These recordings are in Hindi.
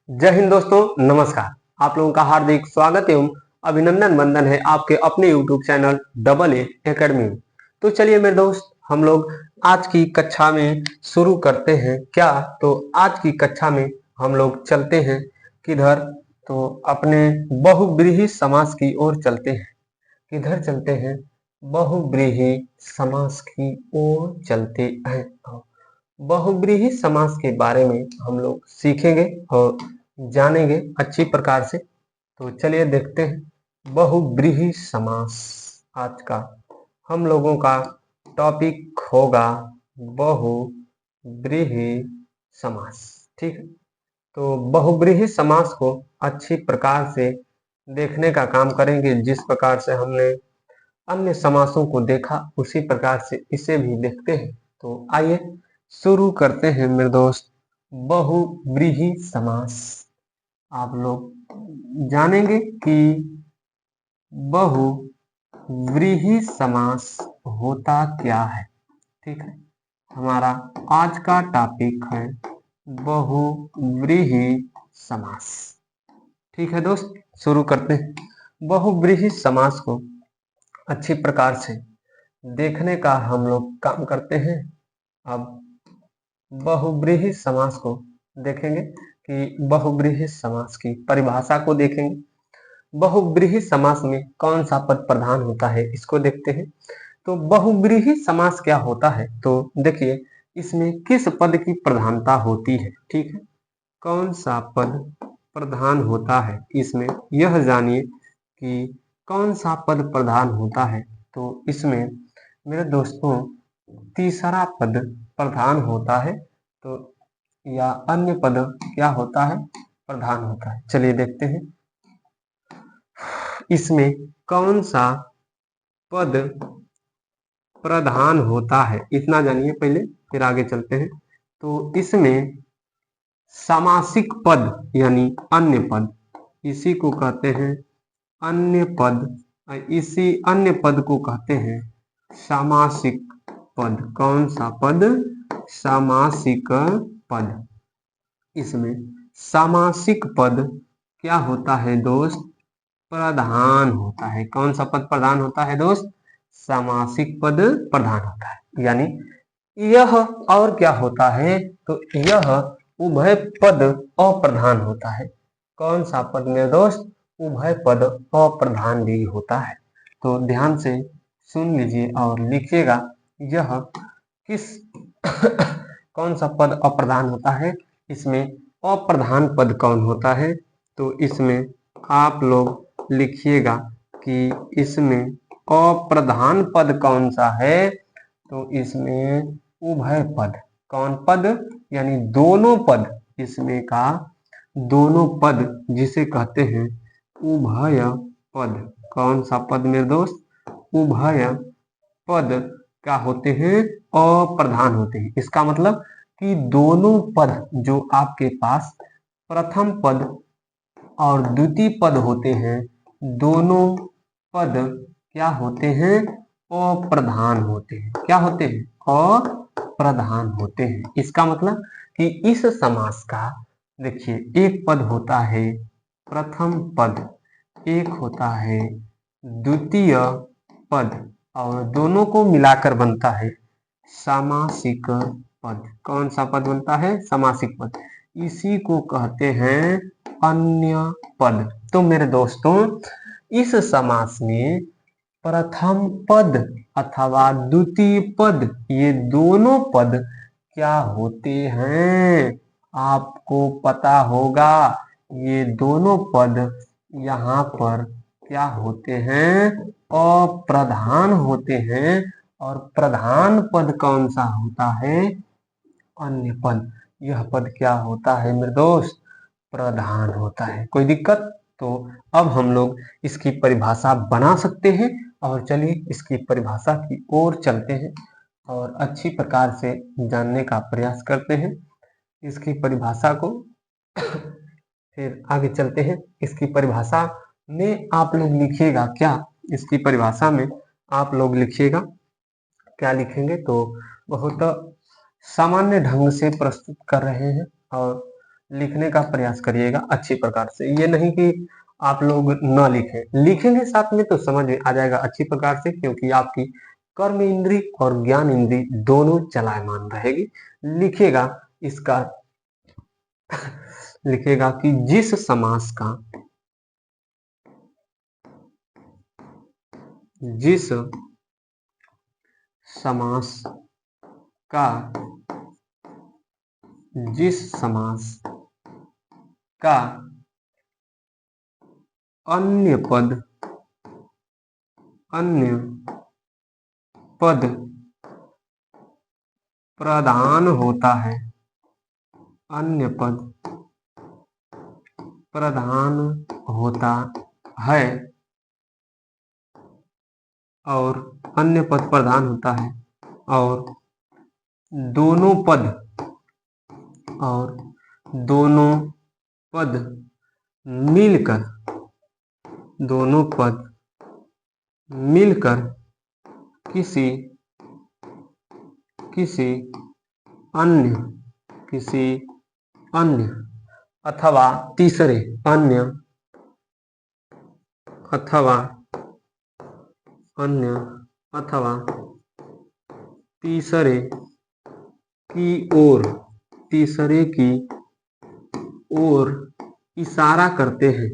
जय हिंद दोस्तों, नमस्कार। आप लोगों का हार्दिक स्वागत एवं अभिनंदन वंदन है आपके अपने YouTube channel double A academy में। तो चलिए मेरे दोस्त, हम लोग आज की कक्षा में शुरू करते हैं क्या। तो आज की कक्षा में हम लोग चलते हैं किधर, तो अपने बहुव्रीहि समास की ओर चलते हैं। किधर चलते हैं? बहुव्रीहि समास की ओर चलते हैं। बहुव्रीहि समास के बारे में हम लोग सीखेंगे और जानेंगे अच्छी प्रकार से। तो चलिए देखते हैं बहुव्रीहि समास। आज का हम लोगों का टॉपिक होगा बहुव्रीहि समास। ठीक है, तो बहुव्रीहि समास को अच्छी प्रकार से देखने का काम करेंगे। जिस प्रकार से हमने अन्य समासों को देखा उसी प्रकार से इसे भी देखते हैं। तो आइए शुरू करते हैं मेरे दोस्त। बहुव्रीहि समास आप लोग जानेंगे कि बहुव्रीहि समास होता क्या है। ठीक है, हमारा आज का टॉपिक है बहुव्रीहि समास। ठीक है दोस्त, शुरू करते हैं। बहुव्रीहि समास को अच्छी प्रकार से देखने का हम लोग काम करते हैं। अब बहुव्रीहि समास को देखेंगे कि बहुव्रीहि समास की परिभाषा को देखेंगे। बहुव्रीहि समास में कौन सा पद प्रधान होता है इसको देखते हैं। तो बहुव्रीहि समास क्या होता है, तो देखिए इसमें किस पद की प्रधानता होती है। ठीक है, कौन सा पद प्रधान होता है इसमें, यह जानिए कि कौन सा पद प्रधान होता है। तो इसमें मेरे दोस्तों तीसरा पद प्रधान होता है, तो या अन्य पद क्या होता है, प्रधान होता है। चलिए देखते हैं इसमें कौन सा पद प्रधान होता है, इतना जानिए पहले, फिर आगे चलते हैं। तो इसमें सामासिक पद यानी अन्य पद, इसी को कहते हैं अन्य पद। इसी अन्य पद को कहते हैं सामासिक पद। कौन सा पद? सामासिक पद। इसमें सामासिक पद क्या होता है दोस्त? प्रधान होता है। कौन सा पद प्रधान होता है दोस्त? सामासिक पद प्रधान होता है। यानी यह और क्या होता है, तो यह उभय पद अप्रधान होता है। कौन सा पद मेरे दोस्त? उभय पद अप्रधान भी होता है। तो ध्यान से सुन लीजिए और लिखिएगा, यह किस कौन सा पद अप्रधान होता है। इसमें अप्रधान पद कौन होता है, तो इसमें आप लोग लिखिएगा कि इसमें अप्रधान पद कौन सा है। तो इसमें उभय पद। कौन पद? यानी दोनों पद। इसमें का दोनों पद जिसे कहते हैं उभय पद। कौन सा पद मेरे दोस्त? उभय पद क्या होते हैं? अप्रधान होते हैं। इसका मतलब कि दोनों पद जो आपके पास प्रथम पद और द्वितीय पद होते हैं, दोनों पद क्या होते हैं? अप्रधान होते हैं। क्या होते हैं? अप्रधान होते हैं। इसका मतलब कि इस समास का देखिए एक पद होता है प्रथम पद, एक होता है द्वितीय पद, और दोनों को मिलाकर बनता है सामासिक पद। कौन सा पद बनता है? सामासिक पद। इसी को कहते हैं अन्य पद। तो मेरे दोस्तों इस समास में प्रथम पद अथवा द्वितीय पद, ये दोनों पद क्या होते हैं आपको पता होगा। ये दोनों पद यहाँ पर क्या होते हैं? अप्रधान होते हैं। और प्रधान पद कौन सा होता है? अन्य पद। यह पद क्या होता है मेरे दोस्त? प्रधान होता है। कोई दिक्कत? तो अब हम लोग इसकी परिभाषा बना सकते हैं, और चलिए इसकी परिभाषा की ओर चलते हैं और अच्छी प्रकार से जानने का प्रयास करते हैं इसकी परिभाषा को। फिर आगे चलते हैं। इसकी परिभाषा में आप लोग लिखिएगा क्या? इसकी परिभाषा में आप लोग लिखिएगा क्या लिखेंगे, तो बहुत सामान्य ढंग से प्रस्तुत कर रहे हैं और लिखने का प्रयास करिएगा अच्छी प्रकार से। ये नहीं कि आप लोग न लिखें, लिखेंगे साथ में तो समझ में आ जाएगा अच्छी प्रकार से, क्योंकि आपकी कर्म इंद्री और ज्ञान इंद्री दोनों चलायमान रहेगी। लिखेगा इसका लिखेगा कि जिस समास का जिस समास का जिस समास का अन्य पद प्रधान होता है, अन्य पद प्रधान होता है, और अन्य पद प्रधान होता है, और दोनों पद और दोनों पद मिलकर दोनों पद मिलकर किसी किसी अन्य किसी अन्य अथवा तीसरे अन्य अथवा अन्य अथवा तीसरे की ओर तीसरे की ओर इशारा करते हैं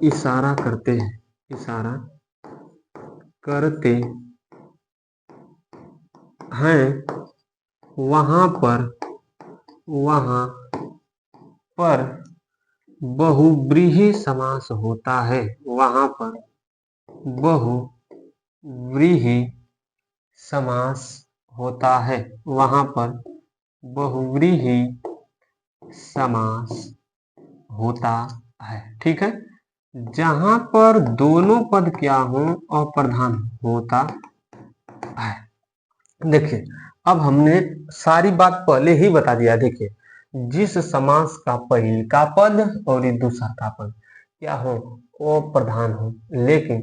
इशारा करते हैं इशारा करते हैं वहां पर बहुव्रीहि समास होता है, वहां पर बहुव्रीहि समास होता है, वहां पर बहुव्रीहि समास होता है। ठीक है, जहां पर दोनों पद क्या हो और प्रधान होता है। देखिए, अब हमने सारी बात पहले ही बता दिया। देखिए, जिस समास का पहले का पद और दूसरा का पद क्या हो, वो प्रधान हो, लेकिन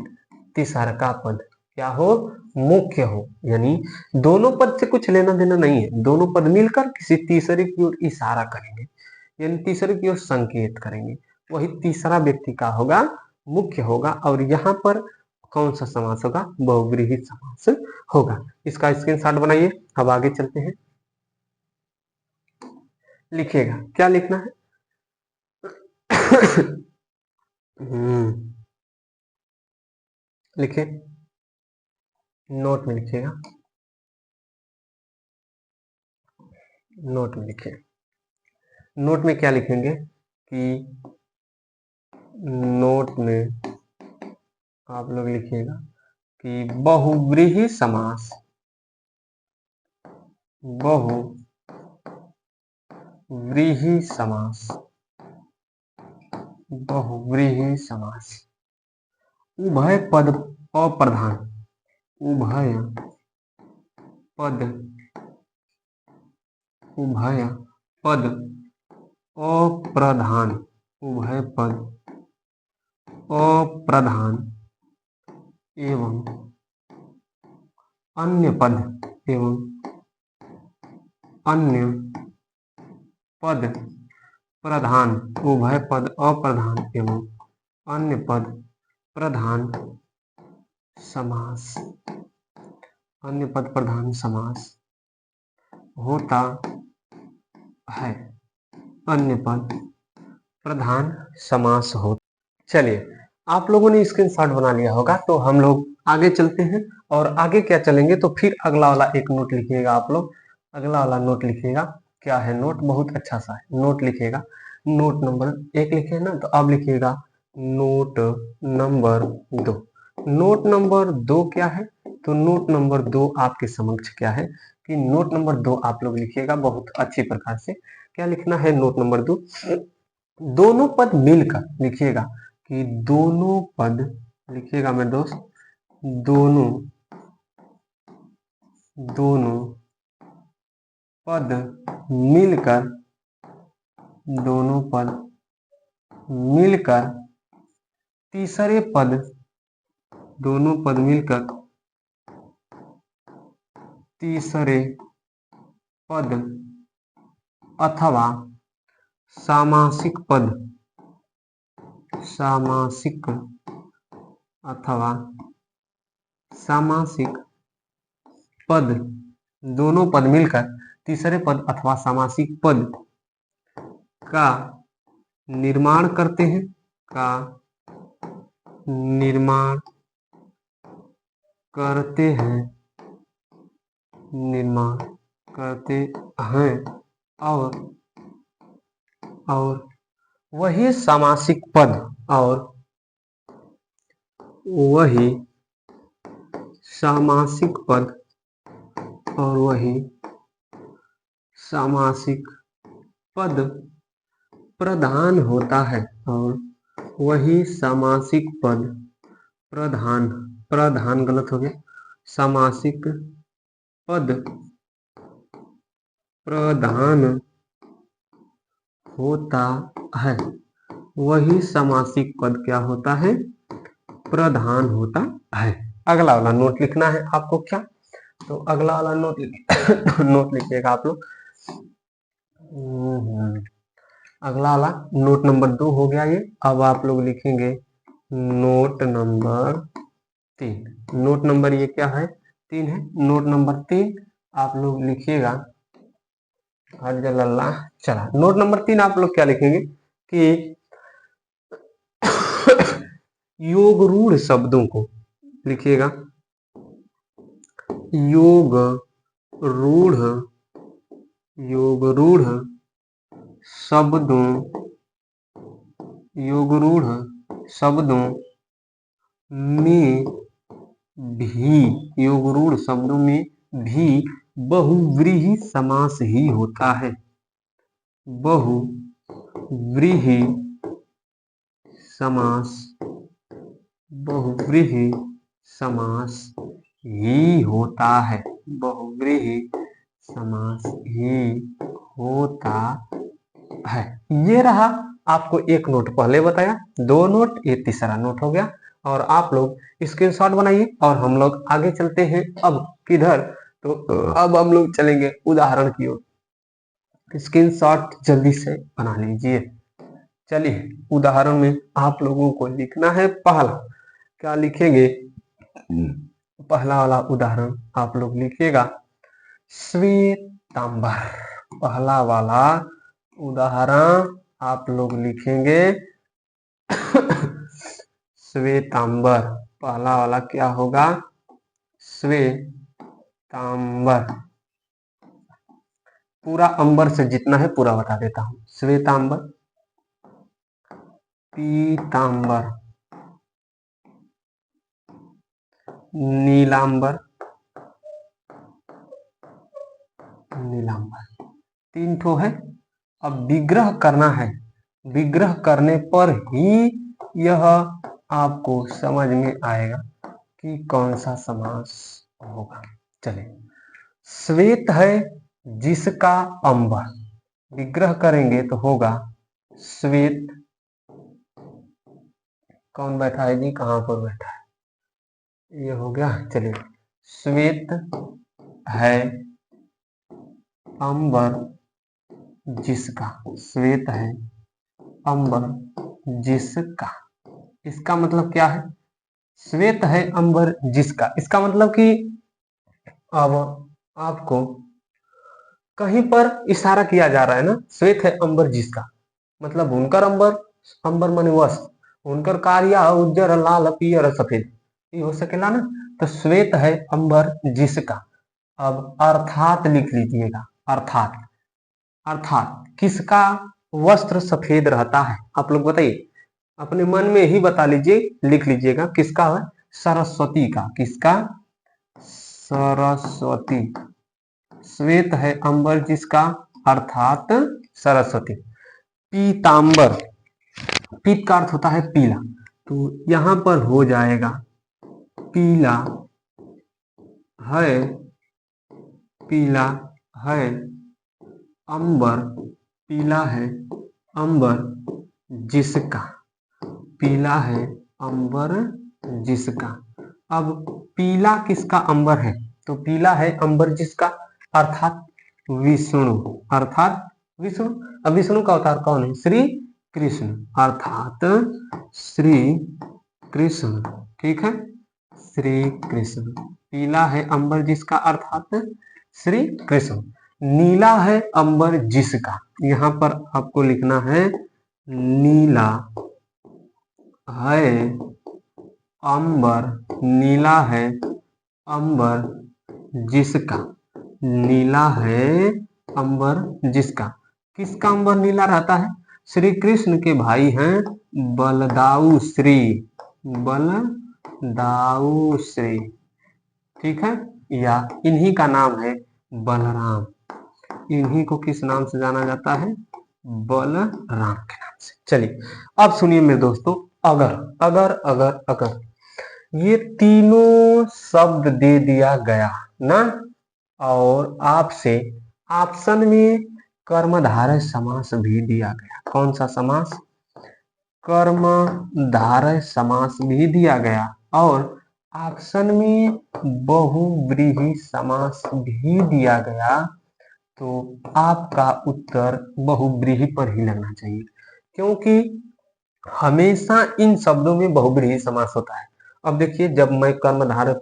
तीसरा का पद क्या हो, मुख्य हो, यानी दोनों पद से कुछ लेना देना नहीं है, दोनों पद मिलकर किसी तीसरे की ओर इशारा करेंगे, यानी तीसरे की ओर संकेत करेंगे, वही तीसरा व्यक्ति का होगा, मुख्य होगा। और यहाँ पर कौन सा समास होगा, बहुव्रीहि समास होगा। इसका स्क्रीनशॉट बनाइए। अब आगे चलते हैं, लिखिएगा क्या लिखना है। लिखिए, नोट में लिखिएगा, नोट में लिखिए। नोट में क्या लिखेंगे कि नोट में आप लोग लिखिएगा कि बहुव्रीहि समास बहुव्रीहि समास बहुव्रीहि समास उभय पद अप्रधान उभय पद अप्रधान उभय पद अप्रधान एवं अन्य पद प्रधान उभय पद अप्रधान एवं अन्य पद प्रधान समास अन्य पद प्रधान समास होता है, अन्य पद प्रधान समास हो। चलिए, आप लोगों ने स्क्रीनशॉट बना लिया होगा, तो हम लोग आगे चलते हैं। और आगे क्या चलेंगे, तो फिर अगला वाला एक नोट लिखिएगा। आप लोग अगला वाला नोट लिखिएगा। क्या है नोट, बहुत अच्छा सा है नोट, लिखिएगा। नोट नंबर 1 लिखे ना, तो अब लिखिएगा नोट नंबर 2। नोट नंबर 2 क्या है, तो नोट नंबर 2 आपके समक्ष क्या है कि नोट नंबर 2 आप लोग लिखिएगा बहुत अच्छी प्रकार से। क्या लिखना है, नोट नंबर 2, दोनों पद मिलकर लिखिएगा कि दोनों पद, लिखिएगा मेरे दोस्त, दोनों पद मिलकर तीसरे पद दोनों पद मिलकर तीसरे पद अथवा सामासिक पद, सामासिक अथवा सामासिक पद, दोनों पद मिलकर तीसरे पद अथवा सामासिक पद का निर्माण करते हैं, का निर्माण करते हैं, निर्माण करते हैं और वही सामासिक पद और वही सामासिक पद और वही सामासिक पद प्रधान होता है और वही सामासिक पद प्रधान, प्रधान गलत हो गया, सामासिक पद प्रधान होता है, वही सामासिक पद क्या होता है, प्रधान होता है। अगला वाला नोट लिखना है आपको क्या, तो अगला वाला नोट नोट लिखिएगा आप लोग। अगला वाला नोट नंबर 2 हो गया ये। अब आप लोग लिखेंगे नोट नंबर 3। नोट नंबर ये क्या है, 3 है। नोट नंबर 3 आप लोग लिखिएगा, चला। नोट नंबर 3 आप लोग क्या लिखेंगे कि योग रूढ़ शब्दों को लिखिएगा, योग रूढ़, योग रूढ़ शब्दों, योग रूढ़ शब्दों में भी, योग रूढ़ शब्दों में भी बहुव्रीहि समास ही होता है, बहुव्रीहि समास, बहुव्रीहि समास ही होता है, बहुव्रीहि समास ही होता है। ये रहा आपको एक नोट पहले बताया, 2 नोट, ये तीसरा नोट हो गया। और आप लोग स्क्रीनशॉट बनाइए और हम लोग आगे चलते हैं। अब किधर, तो अब हम लोग चलेंगे उदाहरण की ओर। स्क्रीनशॉट जल्दी से बना लीजिए। चलिए उदाहरण में आप लोगों को लिखना है पहला, क्या लिखेंगे, पहला वाला उदाहरण आप लोग लिखिएगा श्वेतांबर। पहला वाला उदाहरण आप लोग लिखेंगे श्वेतांबर। पहला वाला क्या होगा, श्वेतांबर। पूरा अंबर से जितना है पूरा बता देता हूं। श्वेतांबर, पीतांबर, नीलांबर, नीलांबर, 3 ठो है। अब विग्रह करना है, विग्रह करने पर ही यह आपको समझ में आएगा कि कौन सा समास होगा। चलिए, श्वेत है जिसका अंबर, विग्रह करेंगे तो होगा श्वेत, कौन बैठा है जी, कहां पर बैठा है, ये हो गया। चलिए, श्वेत है अंबर जिसका, श्वेत है अंबर जिसका, इसका मतलब क्या है, श्वेत है अंबर जिसका, इसका मतलब कि अब आपको कहीं पर इशारा किया जा रहा है ना, श्वेत है अंबर जिसका, मतलब उनकर अंबर, अंबर माने वस्त्र, उनकर कारिया उज्जर लाल पियर सफेद, ये हो सकेला ना। तो श्वेत है अंबर जिसका, अब अर्थात लिख लीजिएगा, अर्थात, अर्थात किसका वस्त्र सफेद रहता है, आप लोग बताइए, अपने मन में ही बता लीजिए, लिख लीजिएगा, किसका है, सरस्वती का, किसका, सरस्वती। श्वेत है अंबर जिसका अर्थात सरस्वती। पीतांबर, पीत का अर्थ होता है पीला, तो यहां पर हो जाएगा पीला है, पीला है अंबर, पीला है अंबर जिसका, पीला है अंबर जिसका। अब पीला किसका अंबर है, तो पीला है अंबर जिसका अर्थात विष्णु, अर्थात विष्णु। अब विष्णु का अवतार कौन है? श्री कृष्ण, अर्थात श्री कृष्ण। ठीक है, श्री कृष्ण। पीला है अंबर जिसका, अर्थात श्री कृष्ण। नीला है अंबर जिसका, यहां पर आपको लिखना है नीला है अंबर, नीला है अंबर जिसका, नीला है अंबर जिसका। किसका अंबर नीला रहता है? श्री कृष्ण के भाई हैं बलदाऊ श्री, बलदाऊ श्री। ठीक है, या इन्हीं का नाम है बलराम। इन्हीं को किस नाम से जाना जाता है? बलराम के नाम से। चलिए अब सुनिए मेरे दोस्तों, अगर अगर अगर अगर ये तीनों शब्द दे दिया गया ना, और आपसे ऑप्शन में कर्मधारय समास भी दिया गया। कौन सा समास? कर्मधारय समास भी दिया गया, और ऑप्शन में बहुव्रीहि समास भी दिया गया, तो आपका उत्तर बहुव्रीहि पर ही लगना चाहिए, क्योंकि हमेशा इन शब्दों में बहुव्रीहि समास होता है। अब देखिए, जब मैं कर्मधारय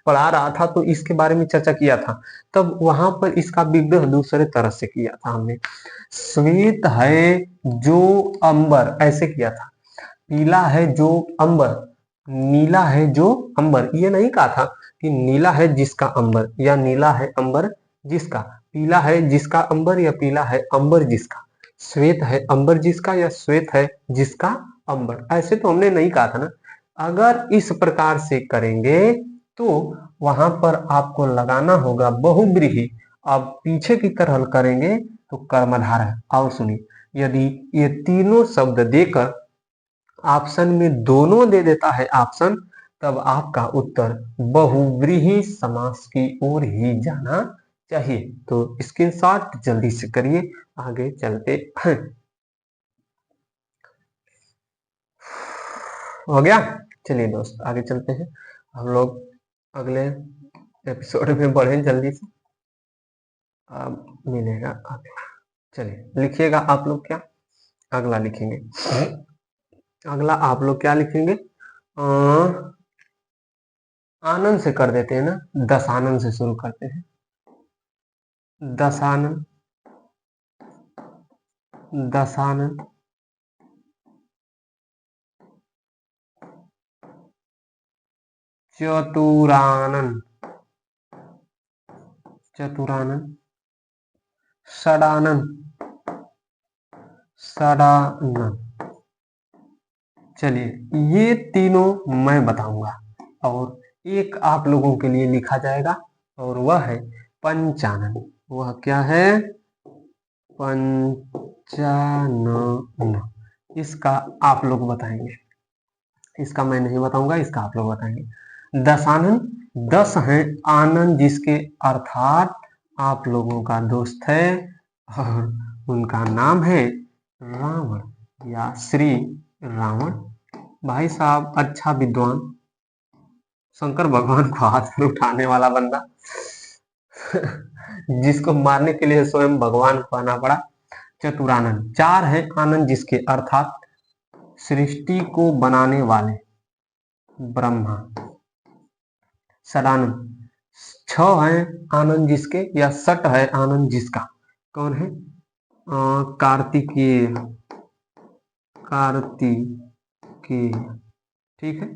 पढ़ा रहा था तो इसके बारे में चर्चा किया था, तब वहां पर इसका विग्रह दूसरे तरह से किया था हमने। श्वेत है जो अंबर, ऐसे किया था। पीला है जो अंबर, नीला है जो अंबर। ये नहीं कहा था कि नीला है जिसका अंबर, या नीला है अंबर जिसका। पीला है जिसका अंबर, या पीला है अंबर जिसका। श्वेत है अंबर जिसका, या श्वेत है जिसका अंबर, ऐसे तो हमने नहीं कहा था ना। अगर इस प्रकार से करेंगे तो वहां पर आपको लगाना होगा बहुव्रीहि। अब पीछे की तरह करेंगे तो कर्मधारय है। और सुनिए, यदि ये तीनों शब्द देकर ऑप्शन में दोनों दे देता है ऑप्शन, तब आपका उत्तर बहुव्रीहि समास की ओर ही जाना चाहिए। तो स्क्रीनशॉट जल्दी से करिए, आगे चलते हैं। हो गया? चलिए दोस्त आगे चलते हैं, हम लोग अगले एपिसोड में बढ़े जल्दी से। अब मिलेगा अगला। चलिए लिखिएगा आप लोग क्या अगला लिखेंगे? अगला आप लोग क्या लिखेंगे? आनंद से कर देते हैं ना, दशानन से शुरू करते हैं। दशानन, दशानन, चतुरानन, चतुरानन, षडानन, षडानन। चलिए ये तीनों मैं बताऊंगा, और एक आप लोगों के लिए लिखा जाएगा, और वह है पंचानन। वह क्या है? पंचानन। इसका आप लोग बताएंगे, इसका मैं नहीं बताऊंगा, इसका आप लोग बताएंगे। दशानन, 10 हैं आनंद जिसके, अर्थात आप लोगों का दोस्त है, और उनका नाम है रावण या श्री रावण। भाई साहब अच्छा विद्वान, शंकर भगवान को हाथ में उठाने वाला बंदा जिसको मारने के लिए स्वयं भगवान को आना पड़ा। चतुरानन, 4 है आनंद जिसके, अर्थात सृष्टि को बनाने वाले ब्रह्मा। षडानन, 6 है आनंद जिसके, या सट है आनंद जिसका। कौन है? कार्तिकेय, कार्तिकेय। ठीक है,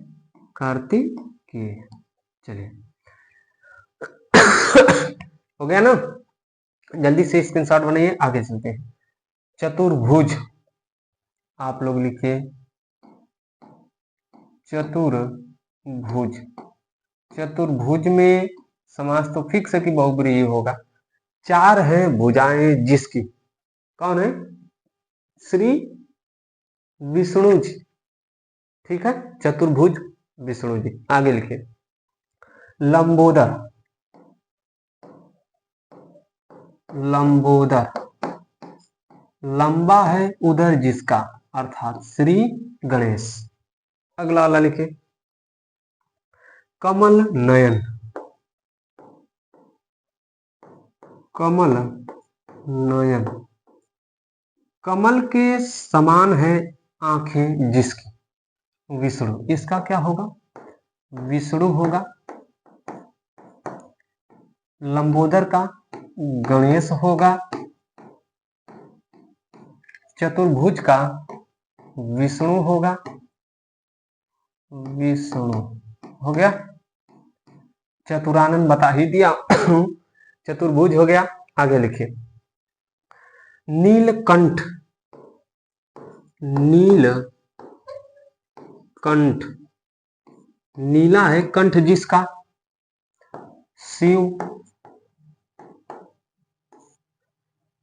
कार्तिकेय। चलिए हो गया ना? जल्दी से स्क्रीनशॉट बनाइए, आगे चलते हैं। चतुर्भुज, आप लोग लिखिए चतुर्भुज। चतुर्भुज में समास तो फिक्स है कि बहुब्रीहि होगा। 4 है भुजाएं जिसकी। कौन है? श्री विष्णु जी। ठीक है, चतुर्भुज विष्णु जी। आगे लिखिए लंबोदर, लंबोदर, लंबा है उदर जिसका, अर्थात श्री गणेश। अगला वाला लिखिए कमल नयन, कमल नयन। कमल के समान है आंखें जिसकी, विष्णु। इसका क्या होगा? विष्णु होगा। लंबोदर का गणेश होगा। चतुर्भुज का विष्णु होगा। विष्णु हो गया। चतुरानन बता ही दिया। चतुर्भुज हो गया। आगे लिखिए। नीलकंठ। नीलकंठ, नीला है कंठ जिसका, शिव।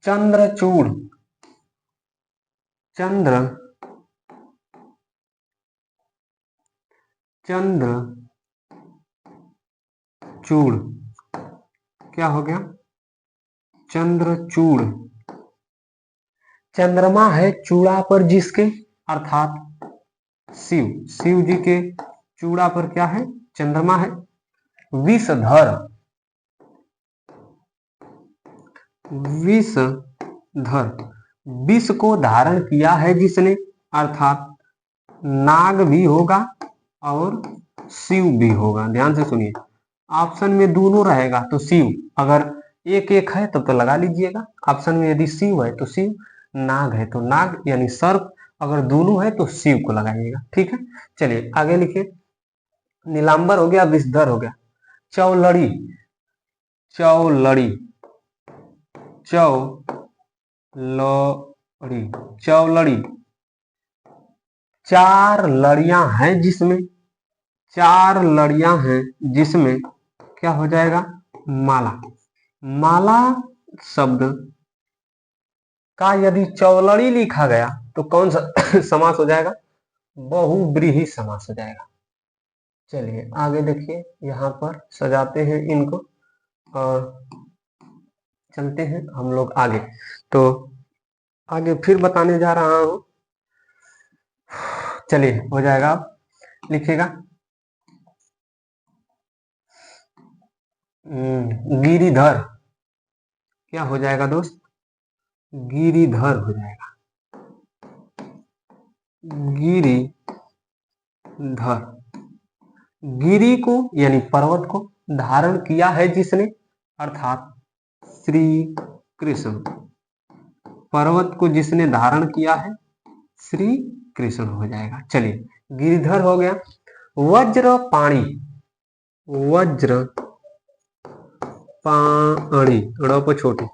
चंद्रचूड़। चंद्रचूड़ क्या हो गया? चंद्रचूड़। चंद्रमा है चूड़ा पर जिसके, अर्थात शिव। शिव जी के चूड़ा पर क्या है? चंद्रमा है। विषधर। विषधर, विष को धारण किया है जिसने, अर्थात नाग भी होगा और शिव भी होगा। ध्यान से सुनिए, ऑप्शन में दोनों रहेगा तो शिव, अगर एक एक है तब तो लगा लीजिएगा। ऑप्शन में यदि शिव है तो शिव, नाग है तो नाग यानी सर्प, अगर दोनों है तो शिव को लगाइएगा। ठीक है, चलिए आगे लिखिए। नीलांबर हो गया, विषधर हो गया। चौलड़ी। चौलड़ी। चौलड़ी। चौलड़ी, चार लड़ियां हैं जिसमें, चार लड़ियां हैं जिसमें क्या हो जाएगा? माला। माला शब्द का यदि चौलड़ी लिखा गया तो कौन सा समास हो जाएगा? बहुव्रीहि समास हो जाएगा। चलिए आगे देखिए, यहाँ पर सजाते हैं इनको और चलते हैं हम लोग आगे। तो आगे फिर बताने जा रहा हूं। चलिए हो जाएगा, आप लिखिएगा। गिरिधर क्या हो जाएगा दोस्त? गिरिधर हो जाएगा। गिरिधर, गिरी को यानी पर्वत को धारण किया है जिसने, अर्थात श्री कृष्ण। पर्वत को जिसने धारण किया है श्री कृष्ण हो जाएगा। चलिए गिरिधर हो गया। वज्र पाणी। वज्र पाणी, ड़प छोटी।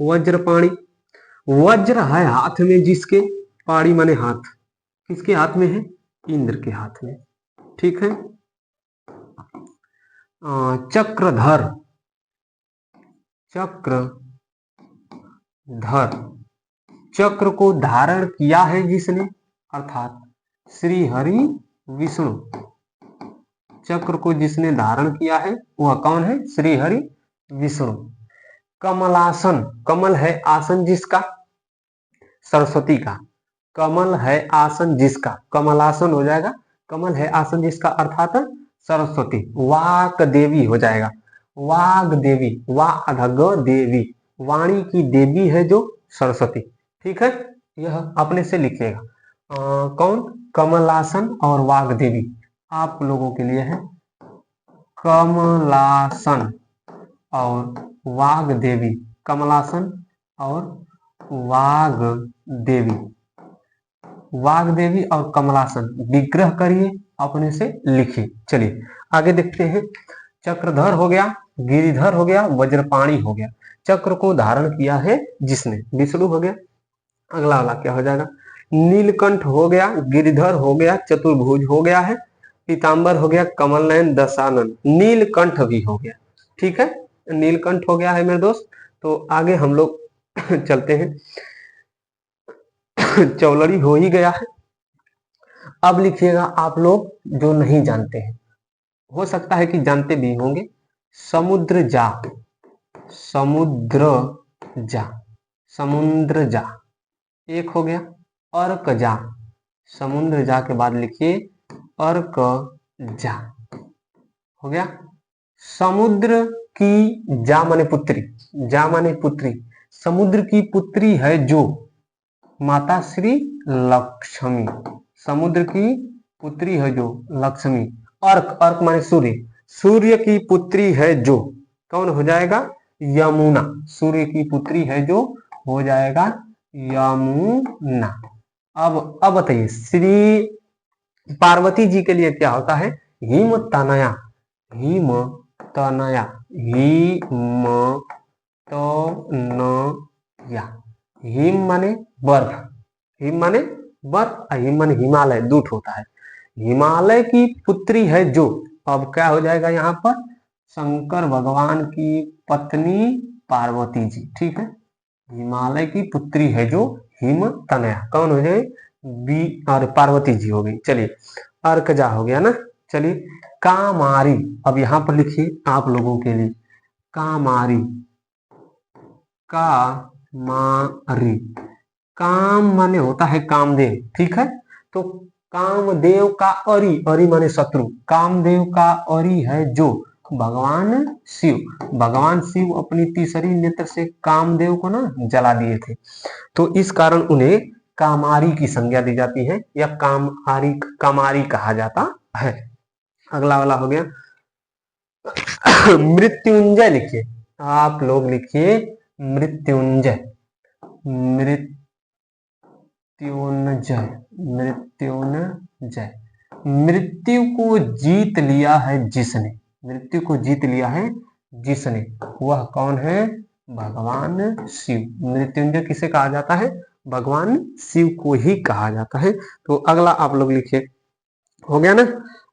वज्र पाणी, वज्र है हाथ में जिसके, पाणी माने हाथ, किसके हाथ में है? इंद्र के हाथ में। ठीक है। चक्रधर। चक्रधर, चक्र को धारण किया है जिसने, अर्थात श्री हरि विष्णु। चक्र को जिसने धारण किया है वह कौन है? श्री हरि विष्णु। कमलासन, कमल है आसन जिसका, सरस्वती का। कमल है आसन जिसका, कमलासन हो जाएगा। कमल है आसन जिसका अर्थात सरस्वती। वाक देवी हो जाएगा। वाग देवी, वाग देवी, वाणी की देवी है जो सरस्वती। ठीक है, यह अपने से लिखिएगा। कौन? कमलासन और वाग देवी आप लोगों के लिए है। कमलासन और वाग देवी, कमलासन और वाग देवी, वाग देवी और कमलासन विग्रह करिए, अपने से लिखिए। चलिए आगे देखते हैं। चक्रधर हो गया, गिरिधर हो गया, वज्रपाणी हो गया। चक्र को धारण किया है जिसने, विष्णु हो गया। अगला वाला क्या हो जाएगा? नीलकंठ हो गया, गिरिधर हो गया, चतुर्भुज हो गया है, पीतांबर हो गया, कमल नयन, दशानन, नीलकंठ भी हो गया। ठीक है, नीलकंठ हो गया है मेरे दोस्त। तो आगे हम लोग चलते हैं। चौलड़ी हो ही गया है। अब लिखिएगा आप लोग जो नहीं जानते हैं, हो सकता है कि जानते भी होंगे। समुद्र जा। समुद्र जा, समुद्र जा एक हो गया। अर्क जा, समुद्र जा के बाद लिखिए अर्क जा हो गया। समुद्र की जा माने पुत्री, जा माने पुत्री, समुद्र की पुत्री है जो, माता श्री लक्ष्मी। समुद्र की पुत्री है जो लक्ष्मी। अर्क, अर्क माने सूर्य, सूर्य की पुत्री है जो, कौन हो जाएगा? यमुना। सूर्य की पुत्री है जो हो जाएगा यमुना। अब बताइए श्री पार्वती जी के लिए क्या होता है? Him Tanaya, him Tanaya, him Tanaya. Him माने बर्फ, हिम माने बर्फ, हिम माने हिमालय, दूत होता है। हिमालय की पुत्री है जो, अब क्या हो जाएगा यहाँ पर? शंकर भगवान की पत्नी पार्वती जी, ठीक है। हिमालय की पुत्री है जो हिम तनया, कौन हो जाए? बी और पार्वती जी हो गई। चलिए अर्कजा हो गया ना। चलिए कामारी, अब यहाँ पर लिखिए आप लोगों के लिए, कामारी, कामारी, काम माने होता है कामदेव, ठीक है। तो कामदेव का अरि, अरि माने शत्रु, कामदेव का अरि है जो भगवान शिव। भगवान शिव अपनी तीसरी नेत्र से कामदेव को ना जला दिए थे, तो इस कारण उन्हें कामारी की संज्ञा दी जाती है या कामारी, कामारी कहा जाता है। अगला वाला हो गया मृत्युंजय। लिखिए आप लोग, लिखिए मृत्युंजय, मृत्युंजय, मृत्युंजय। मृत्यु को जीत लिया है जिसने, मृत्यु को जीत लिया है जिसने, वह कौन है? भगवान शिव। मृत्युंजय किसे कहा जाता है? भगवान शिव को ही कहा जाता है। तो अगला आप लोग लिखिए, हो गया ना।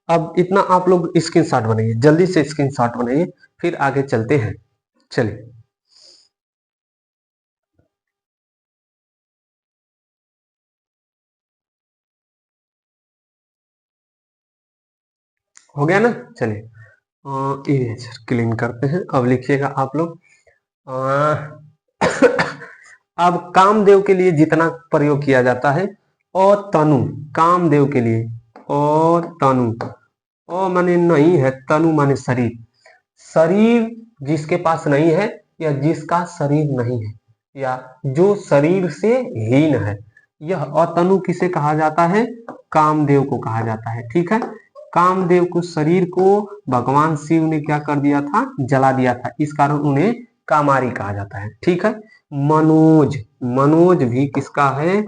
अब इतना आप लोग स्क्रीनशॉट बनाइए, जल्दी से स्क्रीनशॉट बनाइए, फिर आगे चलते हैं। चलिए हो गया ना। चलिए इरेजर क्लीन करते हैं। अब लिखिएगा आप लोग अब कामदेव के लिए जितना प्रयोग किया जाता है, ओ तनु, कामदेव के लिए ओ तनु, ओ माने नहीं है, तनु माने शरीर, शरीर जिसके पास नहीं है या जिसका शरीर नहीं है या जो शरीर से हीन है, यह अतनु किसे कहा जाता है? कामदेव को कहा जाता है, ठीक है। कामदेव को, शरीर को भगवान शिव ने क्या कर दिया था? जला दिया था, इस कारण उन्हें कामारी कहा जाता है, ठीक है। मनोज, मनोज भी किसका है?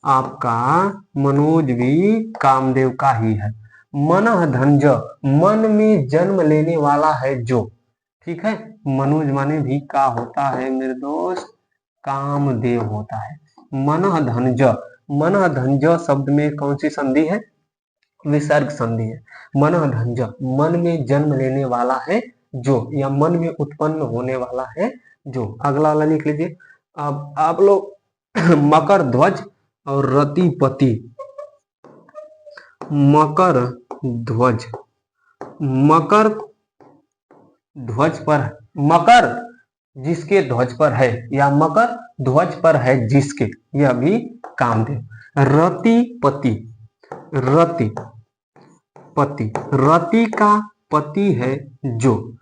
आपका मनोज भी कामदेव का ही है। मन धनज, मन में जन्म लेने वाला है जो, ठीक है। मनोज माने भी का होता है मेरे दोस्त? कामदेव होता है। मन धनज, मन धनज शब्द में कौन सी संधि है? विसर्ग संधि है। मन धनज, मन में जन्म लेने वाला है जो, या मन में उत्पन्न होने वाला है जो। अगला वाला लिख लीजिए। अब आप लोग मकर ध्वज और रतिपति, मकर ध्वज, मकर ध्वज पर, मकर जिसके ध्वज पर है या मकर ध्वज पर है जिसके, यह भी कामदेव। रतिपति, रति पति, रति का पति है जो,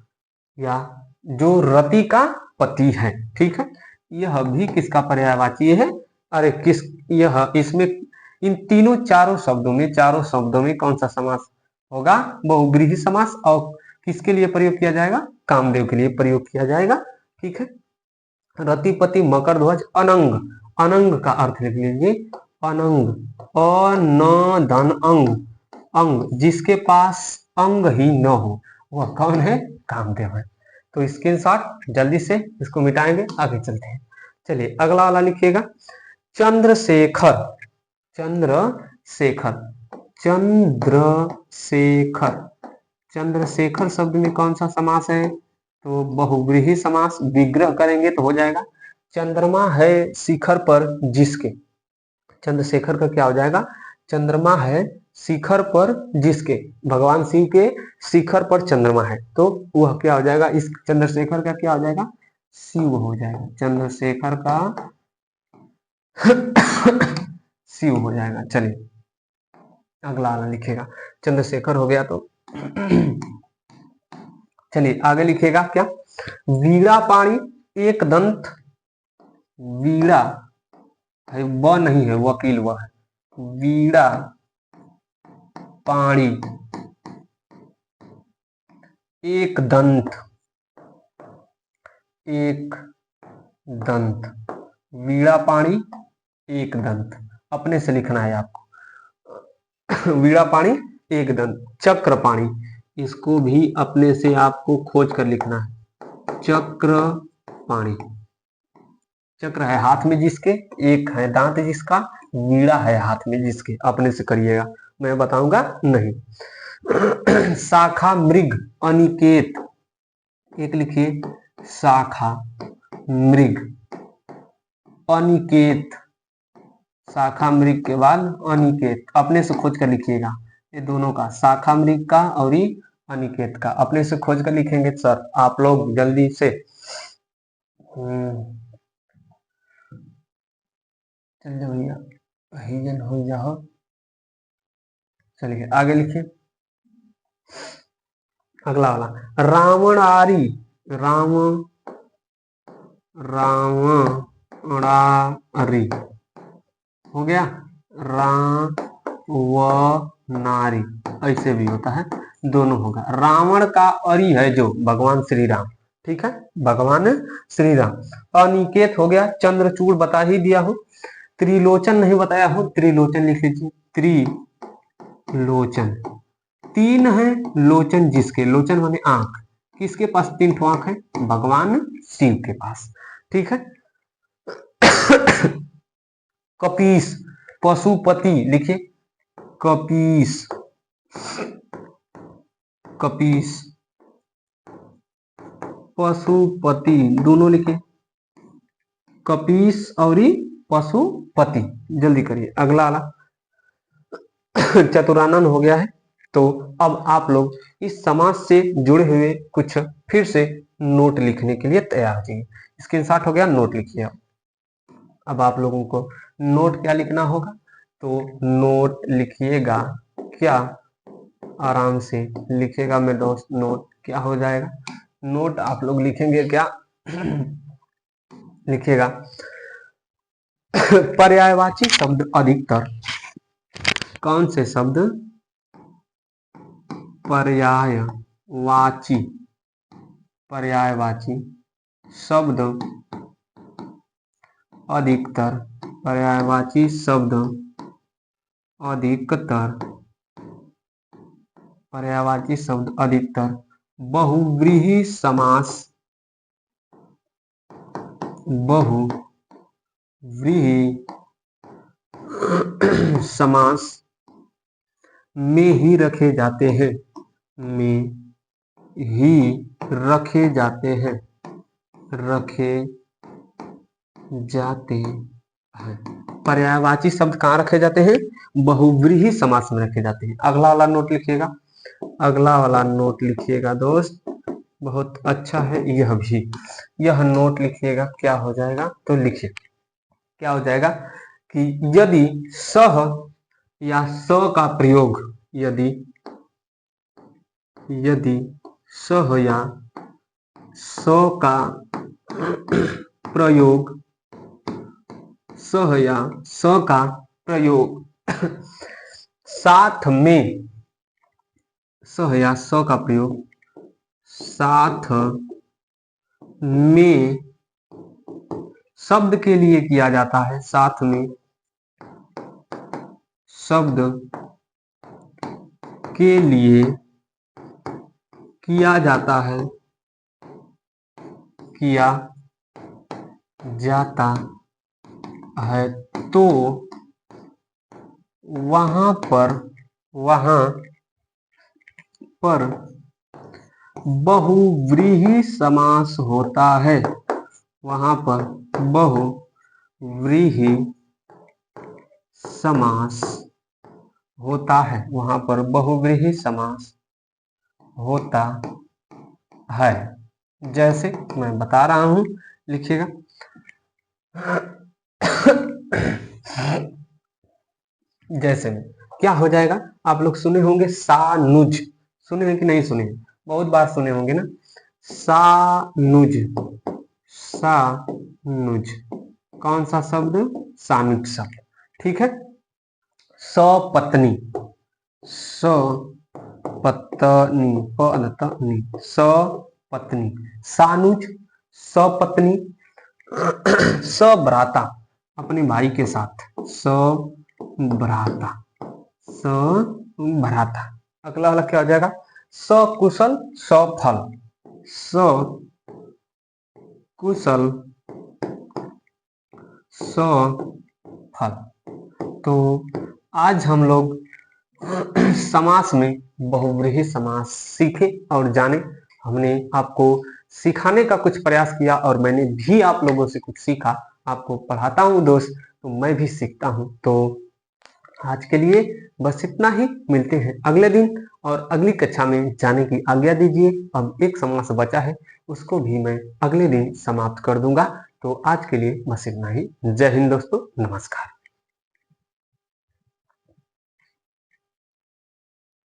या जो रति का पति है, ठीक है। यह भी किसका पर्यायवाची है? अरे किस, यह इसमें इन तीनों चारों शब्दों में कौन सा समास होगा? बहुव्रीहि समास। और किसके लिए प्रयोग किया जाएगा? कामदेव के लिए प्रयोग किया जाएगा, ठीक है। रतिपति, मकर ध्वज, अनंग, अनंग का अर्थ लिख लीजिए, अनंग, अन धन अंग, अंग जिसके पास अंग ही न हो, वह कौन है? कामदेव है। तो स्क्रीनशॉट जल्दी से इसको मिटाएंगे, आगे चलते हैं। चलिए अगला वाला लिखिएगा, चंद्रशेखर, चंद्रशेखर, चंद्रशेखर, चंद्रशेखर शब्द में कौन सा समास है? तो बहुव्रीहि समास, विग्रह करेंगे तो हो जाएगा। चंद्रमा है शिखर पर जिसके, चंद्रशेखर का क्या हो जाएगा? चंद्रमा है शिखर पर जिसके, भगवान शिव के शिखर पर चंद्रमा है, तो वह क्या हो जाएगा? इस चंद्रशेखर का क्या हो जाएगा? शिव हो जाएगा। चंद्रशेखर का शिव हो जाएगा। चलिए अगला वाला लिखेगा, चंद्रशेखर हो गया तो चलिए आगे लिखेगा क्या? वीणा पाणी, एक दंत वीणा है, व नहीं है, वकील व है, वीणा पाणी, एक दंत, एक दंत, वीणा पाणी एक दंत, अपने से लिखना है आपको। वीणा पाणी एक दंत, चक्र पाणी, इसको भी अपने से आपको खोज कर लिखना है, चक्र पाणी। चक्र है हाथ में जिसके, एक है दांत जिसका, वीणा है हाथ में जिसके, अपने से करिएगा, मैं बताऊंगा नहीं। शाखा मृग अनिकेत, एक लिखिए शाखा मृग अनिकेत, शाखा मृग के बाद अनिकेत, अपने से खोज कर लिखिएगा, ये दोनों का, शाखा मृग का और ये अनिकेत का, अपने से खोज कर लिखेंगे सर आप लोग जल्दी से। चल जाओ भैया, हिजन हो जाओ। चलिए आगे लिखिए, अगला वाला, रावणारी, राम रावणारी हो गया, रावणारी ऐसे भी होता है, दोनों होगा। रावण का अरि है जो भगवान श्री राम, ठीक है, भगवान श्री राम। अनिकेत हो गया, चंद्रचूड़ बता ही दिया हूं, त्रिलोचन नहीं बताया हूं, त्रिलोचन लिख लीजिए, त्रिलोचन। तीन है लोचन जिसके, लोचन माने आंख, किसके पास तीन ठो आंख है, भगवान शिव के पास, ठीक है। कपीस पशुपति लिखिए, कपीस, कपीस पशुपति, दोनों लिखिए, कपीस और पशुपति, जल्दी करिए अगला वाला। चतुरानन हो गया है, तो अब आप लोग इस समाज से जुड़े हुए कुछ फिर से नोट लिखने के लिए तैयार हो जाइए। स्क्रीनशॉट हो गया, नोट लिखिए। अब आप लोगों को नोट क्या लिखना होगा, तो नोट लिखिएगा क्या, आराम से लिखिएगा मेरे दोस्त, नोट क्या हो जाएगा, नोट आप लोग लिखेंगे क्या, लिखिएगा पर्यायवाची शब्द अधिकतर, कौन से शब्द, पर्यायवाची, पर्यायवाची शब्द अधिकतर, पर्यायवाची शब्द अधिकतर, पर्यायवाची शब्द अधिकतर बहुव्रीहि समास, बहुव्रीहि समास में ही रखे जाते हैं, में ही रखे जाते हैं, रखे जाते हैं। पर्यायवाची शब्द कहाँ रखे जाते हैं, बहुव्रीहि समास में रखे जाते हैं। अगला वाला नोट लिखिएगा, अगला वाला नोट लिखिएगा दोस्त, बहुत अच्छा है यह भी, यह नोट लिखिएगा, क्या हो जाएगा, तो लिखिए क्या हो जाएगा कि यदि सह या स का प्रयोग, यदि सह या स का प्रयोग, सह या स का प्रयोग साथ में, सह या स का प्रयोग साथ में शब्द के लिए किया जाता है, साथ में शब्द के लिए किया जाता है, किया जाता है, तो वहां पर बहुव्रीहि समास होता है, वहां पर बहुव्रीहि समास होता है, वहां पर बहुव्रीहि समास होता है। जैसे मैं बता रहा हूं, लिखिएगा जैसे में क्या हो जाएगा, आप लोग सुने होंगे सानुज, सुने हैं कि नहीं सुने हैं, बहुत बार सुने होंगे ना, सानुज, सानुज, कौन सा शब्द? सानुज शब्द। ठीक है। सपत्नी, सपत्नी, पत्नी, सपत्नी, सानुज, सपत्नी, सभ्राता, अपने भाई के साथ, सभ्राता, सभ्राता। अगला वाला क्या हो जाएगा? सकुशल सफल, सकुशल सफल। तो आज हम लोग समास में बहुव्रीहि समास सीखे और जाने। हमने आपको सिखाने का कुछ प्रयास किया और मैंने भी आप लोगों से कुछ सीखा। आपको पढ़ाता हूँ दोस्त, तो मैं भी सीखता हूँ। तो आज के लिए बस इतना ही। मिलते हैं अगले दिन और अगली कक्षा में जाने की आज्ञा दीजिए। अब एक समास बचा है, उसको भी मैं अगले दिन समाप्त कर दूंगा। तो आज के लिए बस इतना ही। जय हिंद दोस्तों, नमस्कार।